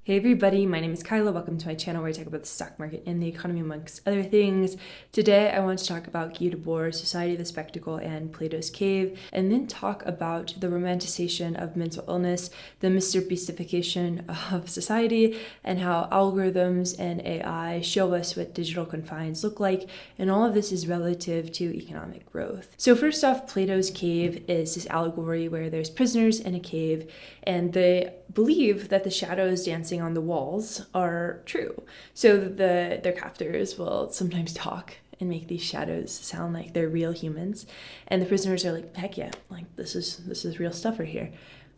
Hey everybody, my name is Kyla. Welcome to my channel where I talk about the stock market and the economy amongst other things. Today I want to talk about Debord, Society of the Spectacle, and Plato's Cave, and then talk about the romanticization of mental illness, the MrBeastification of society, and how algorithms and AI show us what digital confines look like, and all of this is relative to economic growth. So first off, Plato's Cave is this allegory where there's prisoners in a cave, and they believe that the shadows dancing on the walls are true. So their captors will sometimes talk and make these shadows sound like they're real humans. And the prisoners are like, heck yeah, like this is real stuff right here.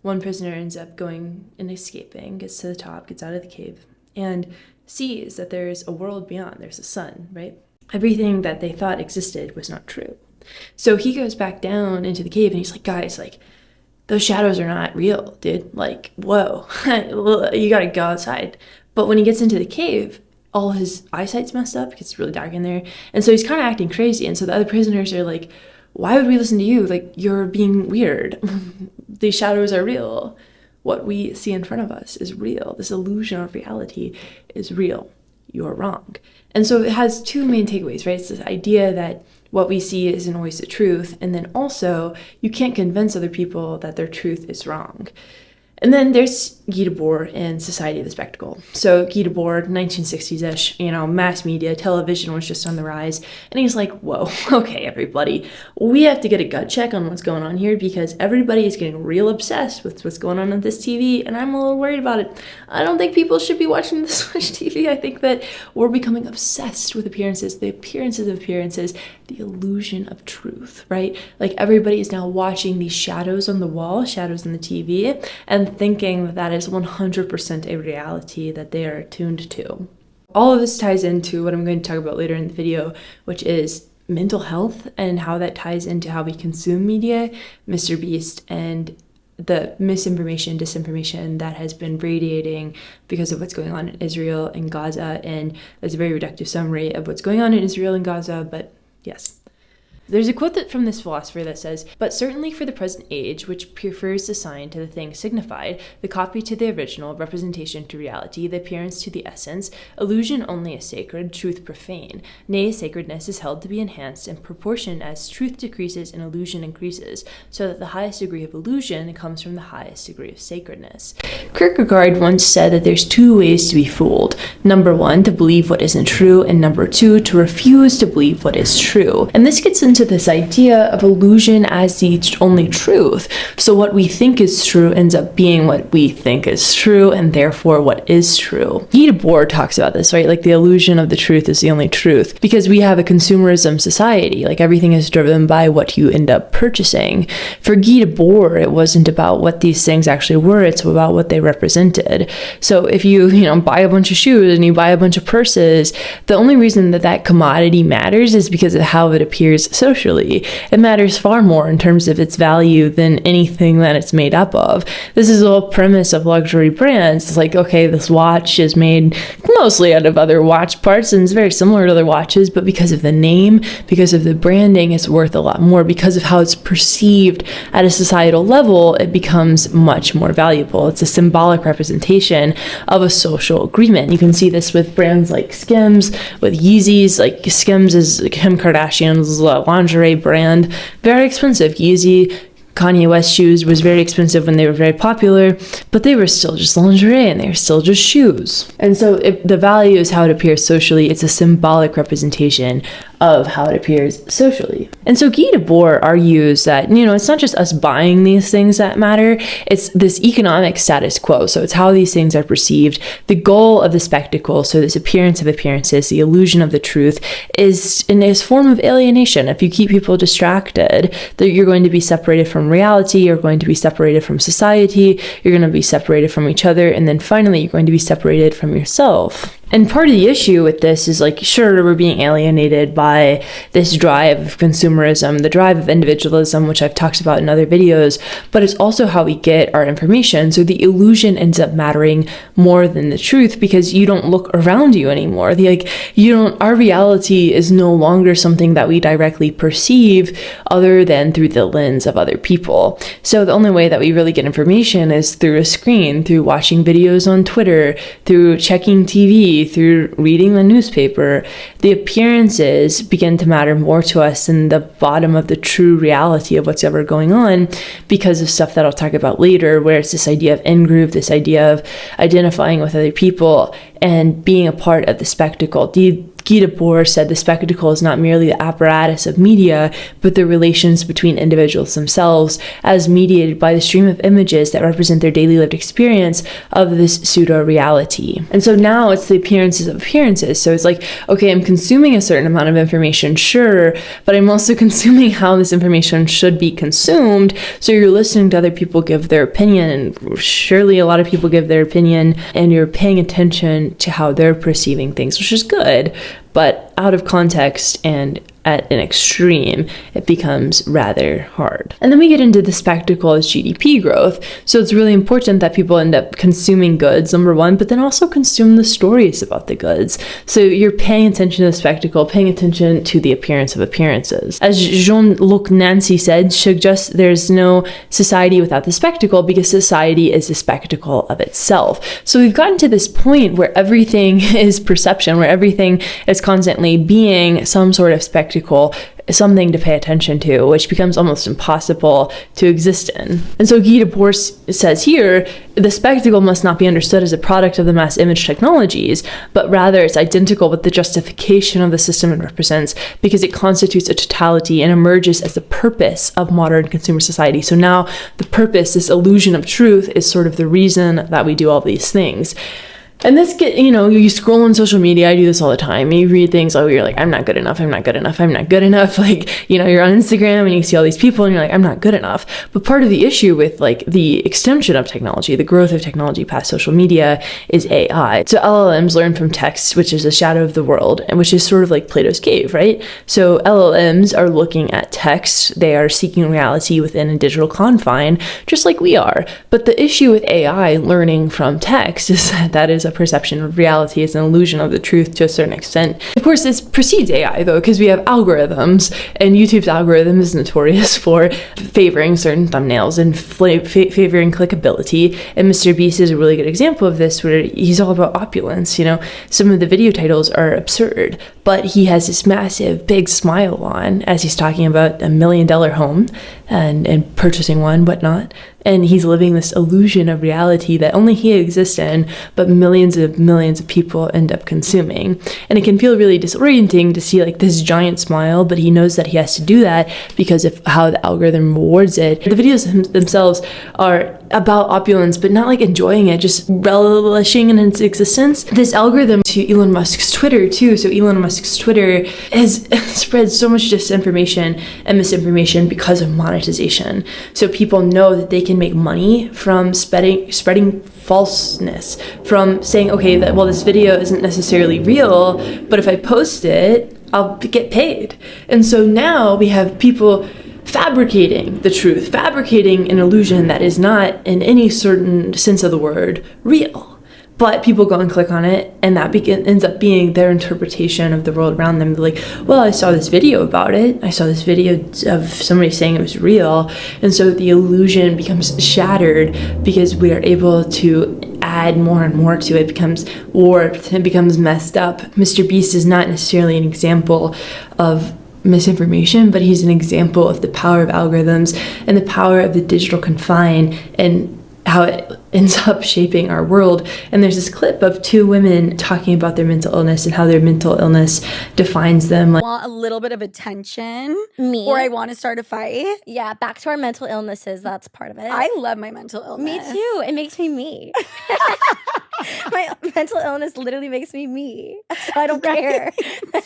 One prisoner ends up going and escaping, gets to the top, gets out of the cave, and sees that there's a world beyond. There's a sun, right? Everything that they thought existed was not true. So he goes back down into the cave and he's like, guys, like, those shadows are not real, dude. Like, whoa, you gotta go outside. But when he gets into the cave, all his eyesight's messed up. It gets really dark in there. And so he's kind of acting crazy. And so the other prisoners are like, why would we listen to you? Like, you're being weird. These shadows are real. What we see in front of us is real. This illusion of reality is real. You're wrong. And so it has two main takeaways, right? It's this idea that what we see isn't always the truth. And then also, you can't convince other people that their truth is wrong. And then there's Debord and Society of the Spectacle. So Debord, 1960s-ish, mass media, television was just on the rise. And he's like, whoa, okay, everybody, we have to get a gut check on what's going on here because everybody is getting real obsessed with what's going on this TV, and I'm a little worried about it. I don't think people should be watching this much TV. I think that we're becoming obsessed with appearances, the appearances of appearances, the illusion of truth, right? Like everybody is now watching these shadows on the wall, shadows on the TV, and thinking that is 100% a reality that they are attuned to. All of this ties into what I'm going to talk about later in the video, which is mental health and how that ties into how we consume media, MrBeast, and the misinformation, disinformation that has been radiating because of what's going on in Israel and Gaza. And that's a very reductive summary of what's going on in Israel and Gaza, but yes. There's a quote from this philosopher that says, "But certainly for the present age, which prefers the sign to the thing signified, the copy to the original, representation to reality, the appearance to the essence, illusion only is sacred, truth profane. Nay, sacredness is held to be enhanced in proportion as truth decreases and illusion increases, so that the highest degree of illusion comes from the highest degree of sacredness." Kierkegaard once said that there's two ways to be fooled. Number one, to believe what isn't true, and number two, to refuse to believe what is true. And this gets into this idea of illusion as the only truth. So what we think is true ends up being what we think is true, and therefore what is true. Debord talks about this, right? Like the illusion of the truth is the only truth, because we have a consumerism society. Like everything is driven by what you end up purchasing. For Debord, it wasn't about what these things actually were, it's about what they represented. So if you buy a bunch of shoes and you buy a bunch of purses, the only reason that commodity matters is because of how it appears socially. It matters far more in terms of its value than anything that it's made up of. This is the whole premise of luxury brands. It's like, okay, this watch is made mostly out of other watch parts and it's very similar to other watches, but because of the name, because of the branding, it's worth a lot more. Because of how it's perceived at a societal level, it becomes much more valuable. It's a symbolic representation of a social agreement. You can see this with brands like Skims, with Yeezys. Like Skims is Kim Kardashian's lingerie brand, very expensive. Yeezy, Kanye West shoes was very expensive when they were very popular, but they were still just lingerie and they were still just shoes. And so the value is how it appears socially. It's a symbolic representation of how it appears socially. And so Debord argues that, it's not just us buying these things that matter, it's this economic status quo. So it's how these things are perceived. The goal of the spectacle, so this appearance of appearances, the illusion of the truth, is in this form of alienation. If you keep people distracted, that you're going to be separated from reality, you're going to be separated from society, you're going to be separated from each other, and then finally you're going to be separated from yourself. And part of the issue with this is like, sure, we're being alienated by this drive of consumerism, the drive of individualism, which I've talked about in other videos, but it's also how we get our information. So the illusion ends up mattering more than the truth because you don't look around you anymore. Our reality is no longer something that we directly perceive other than through the lens of other people. So the only way that we really get information is through a screen, through watching videos on Twitter, through checking TV, through reading the newspaper. The appearances begin to matter more to us than the bottom of the true reality of what's ever going on because of stuff that I'll talk about later, where it's this idea of in-group, this idea of identifying with other people and being a part of the spectacle. Debord said the spectacle is not merely the apparatus of media, but the relations between individuals themselves as mediated by the stream of images that represent their daily lived experience of this pseudo-reality. And so now it's the appearances of appearances. So it's like, okay, I'm consuming a certain amount of information, sure, but I'm also consuming how this information should be consumed. So you're listening to other people give their opinion, and surely a lot of people give their opinion, and you're paying attention to how they're perceiving things, which is good. But out of context and at an extreme, it becomes rather hard. And then we get into the spectacle as GDP growth. So it's really important that people end up consuming goods, number one, but then also consume the stories about the goods. So you're paying attention to the spectacle, paying attention to the appearance of appearances. As Jean-Luc Nancy said, suggests there's no society without the spectacle because society is the spectacle of itself. So we've gotten to this point where everything is perception, where everything is constantly being some sort of spectacle, something to pay attention to, which becomes almost impossible to exist in. And so Debord says here, the spectacle must not be understood as a product of the mass image technologies, but rather it's identical with the justification of the system it represents because it constitutes a totality and emerges as the purpose of modern consumer society. So now the purpose, this illusion of truth, is sort of the reason that we do all these things. And this you scroll on social media. I do this all the time. You read things, you're like, I'm not good enough. I'm not good enough. I'm not good enough. You're on Instagram and you see all these people and you're like, I'm not good enough. But part of the issue with the extension of technology, the growth of technology past social media, is AI. So LLMs learn from text, which is a shadow of the world, and which is sort of like Plato's cave, right? So LLMs are looking at text. They are seeking reality within a digital confine, just like we are. But the issue with AI learning from text is that is a perception of reality, is an illusion of the truth to a certain extent. Of course, this precedes AI though, because we have algorithms, and YouTube's algorithm is notorious for favoring certain thumbnails and favoring clickability. And MrBeast is a really good example of this, where he's all about opulence. Some of the video titles are absurd, but he has this massive, big smile on as he's talking about $1 million home and purchasing one, whatnot. And he's living this illusion of reality that only he exists in, but millions of people end up consuming. And it can feel really disorienting to see this giant smile, but he knows that he has to do that because of how the algorithm rewards it. The videos themselves are about opulence, but not enjoying it, just relishing in its existence. This algorithm to Elon Musk's Twitter too. So Elon Musk's Twitter has spread so much disinformation and misinformation because of monetization. So people know that they can make money from spreading falseness, from saying, okay, this video isn't necessarily real, but if I post it, I'll get paid. And so now we have people fabricating the truth, fabricating an illusion that is not, in any certain sense of the word, real. But people go and click on it, and that ends up being their interpretation of the world around them. They're like, well, I saw this video about it. I saw this video of somebody saying it was real. And so the illusion becomes shattered because we are able to add more and more to it. It becomes warped, it becomes messed up. MrBeast is not necessarily an example of misinformation, but he's an example of the power of algorithms and the power of the digital confine and how it ends up shaping our world. And there's this clip of two women talking about their mental illness and how their mental illness defines them. I want a little bit of attention. Me. Or I want to start a fight. Yeah, back to our mental illnesses. That's part of it. I love my mental illness. Me too. It makes me me. My mental illness literally makes me me. So I don't care.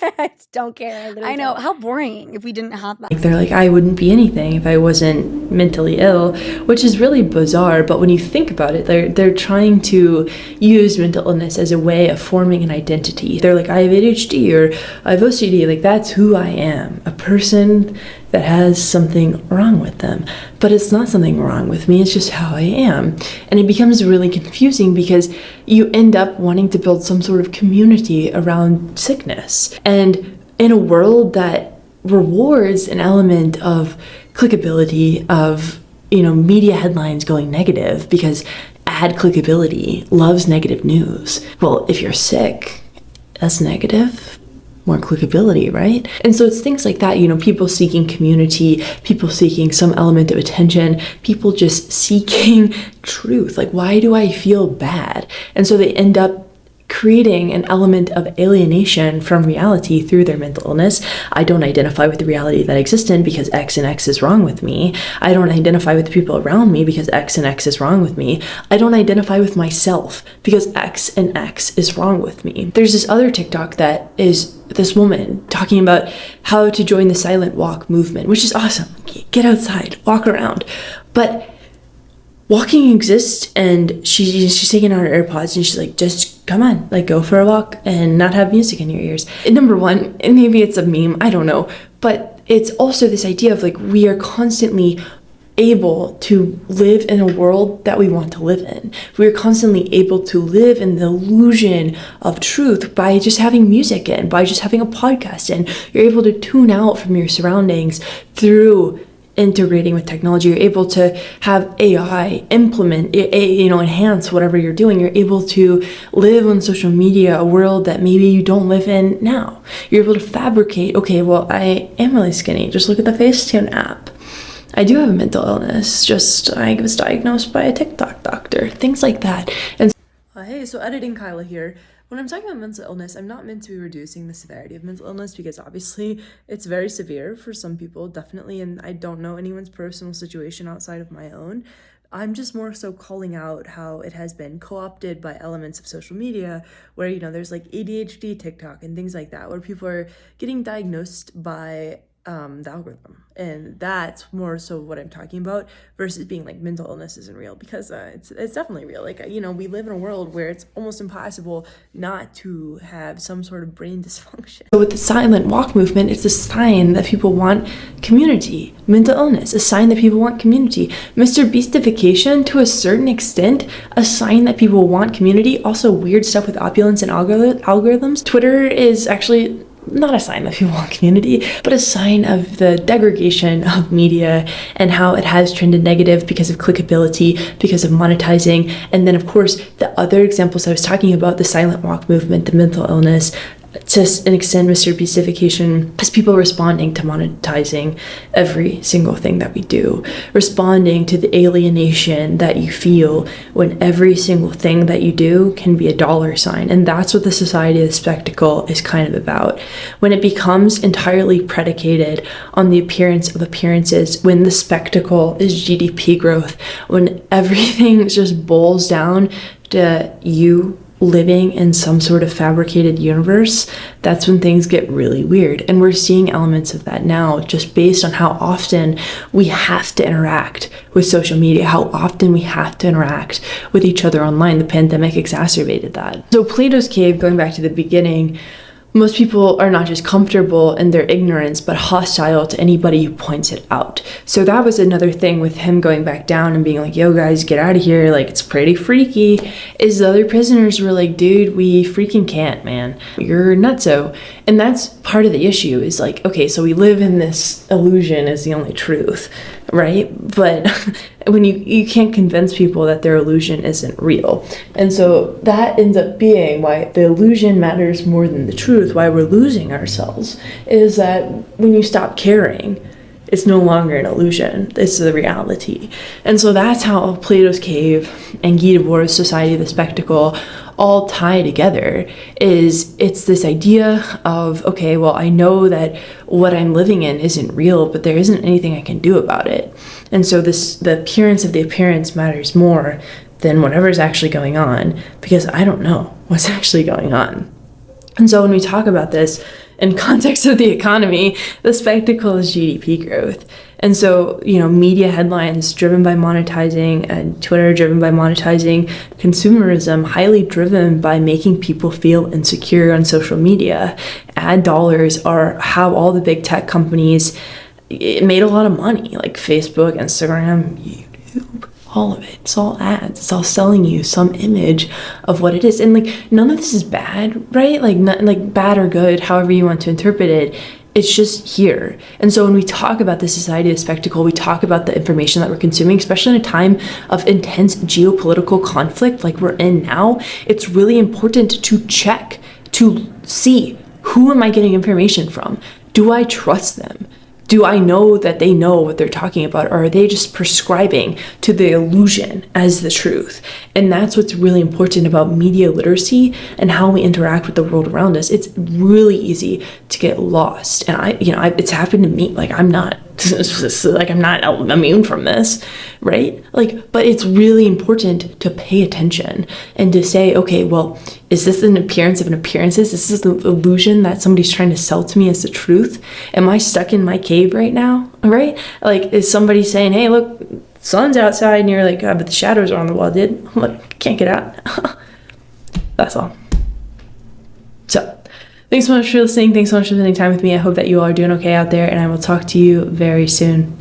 I just don't care. I literally I know. don't. How boring if we didn't have that. They're like, I wouldn't be anything if I wasn't mentally ill, which is really bizarre. But when you think about it, they're trying to use mental illness as a way of forming an identity. They're like, I have ADHD or I have OCD. Like, that's who I am, a person that has something wrong with them. But it's not something wrong with me, it's just how I am. And it becomes really confusing because you end up wanting to build some sort of community around sickness. And in a world that rewards an element of clickability, of, media headlines going negative because ad clickability loves negative news. Well, if you're sick, that's negative. More clickability, right? And so it's things like that, people seeking community, people seeking some element of attention, people just seeking truth. Like, why do I feel bad? And so they end up creating an element of alienation from reality through their mental illness. I don't identify with the reality that exists in because X and X is wrong with me. I don't identify with the people around me because X and X is wrong with me. I don't identify with myself because X and X is wrong with me. There's this other TikTok that is this woman talking about how to join the silent walk movement, which is awesome. Get outside, walk around. But walking exists, and she's taking out her AirPods and she's like, just come on, like, go for a walk and not have music in your ears. And number one, and maybe it's a meme, I don't know, but it's also this idea of like, we are constantly able to live in a world that we want to live in. We are constantly able to live in the illusion of truth by just having music in, by just having a podcast in. You're able to tune out from your surroundings through integrating with technology. You're able to have AI implement, enhance whatever you're doing. You're able to live on social media, a world that maybe you don't live in now. You're able to fabricate, okay, well, I am really skinny. Just look at the Facetune app. I do have a mental illness, just I was diagnosed by a TikTok doctor, things like that. And hey, so editing Kyla here. When I'm talking about mental illness, I'm not meant to be reducing the severity of mental illness because obviously it's very severe for some people, definitely, and I don't know anyone's personal situation outside of my own. I'm just more so calling out how it has been co-opted by elements of social media where, there's like ADHD TikTok and things like that, where people are getting diagnosed by the algorithm. And that's more so what I'm talking about versus being like mental illness isn't real, because it's definitely real. Like, we live in a world where it's almost impossible not to have some sort of brain dysfunction. So with the silent walk movement, it's a sign that people want community. Mental illness, a sign that people want community. MrBeastification, to a certain extent, a sign that people want community. Also weird stuff with opulence and algorithms. Twitter is actually not a sign that people want community, but a sign of the degradation of media and how it has trended negative because of clickability, because of monetizing. And then, of course, the other examples I was talking about, the silent walk movement, the mental illness, to an extent, MrBeastification, is people responding to monetizing every single thing that we do, responding to the alienation that you feel when every single thing that you do can be a dollar sign. And that's what the society of the spectacle is kind of about. When it becomes entirely predicated on the appearance of appearances, when the spectacle is GDP growth, when everything just boils down to you living in some sort of fabricated universe, that's when things get really weird. And we're seeing elements of that now, just based on how often we have to interact with social media, how often we have to interact with each other online. The pandemic exacerbated that. So Plato's cave, going back to the beginning, most people are not just comfortable in their ignorance, but hostile to anybody who points it out. So that was another thing with him going back down and being like, yo guys, get out of here, like, it's pretty freaky, is the other prisoners were like, dude, we freaking can't, man. You're nutso. And that's part of the issue, is like, okay, so we live in this illusion as the only truth, right? But when you can't convince people that their illusion isn't real. And so that ends up being why the illusion matters more than the truth, why we're losing ourselves, is that when you stop caring, it's no longer an illusion, it's the reality. And so that's how Plato's cave and Debord's society of the spectacle all tie together. Is it's this idea of, okay, well, I know that what I'm living in isn't real, but there isn't anything I can do about it. And so the appearance of the appearance matters more than whatever's actually going on, because I don't know what's actually going on. And so when we talk about this, in context of the economy, the spectacle is GDP growth. And so, media headlines driven by monetizing and Twitter driven by monetizing, consumerism highly driven by making people feel insecure on social media. Ad dollars are how all the big tech companies made a lot of money, like Facebook, Instagram, YouTube. All of it. It's all ads. It's all selling you some image of what it is. And none of this is bad, right? Not bad or good, however you want to interpret it. It's just here. And so when we talk about the society of spectacle, we talk about the information that we're consuming, especially in a time of intense geopolitical conflict like we're in now, it's really important to check, to see, who am I getting information from? Do I trust them? Do I know that they know what they're talking about, or are they just prescribing to the illusion as the truth? And that's what's really important about media literacy and how we interact with the world around us. It's really easy to get lost, and it's happened to me. I'm not immune from this, right? But it's really important to pay attention and to say, okay, well, is this an appearance of an appearances? Is this the illusion that somebody's trying to sell to me as the truth? Am I stuck in my cave right now, right? Is somebody saying, hey, look, sun's outside, and you're like, but the shadows are on the wall, dude. Look, can't get out. That's all. So, thanks so much for listening. Thanks so much for spending time with me. I hope that you all are doing okay out there, and I will talk to you very soon.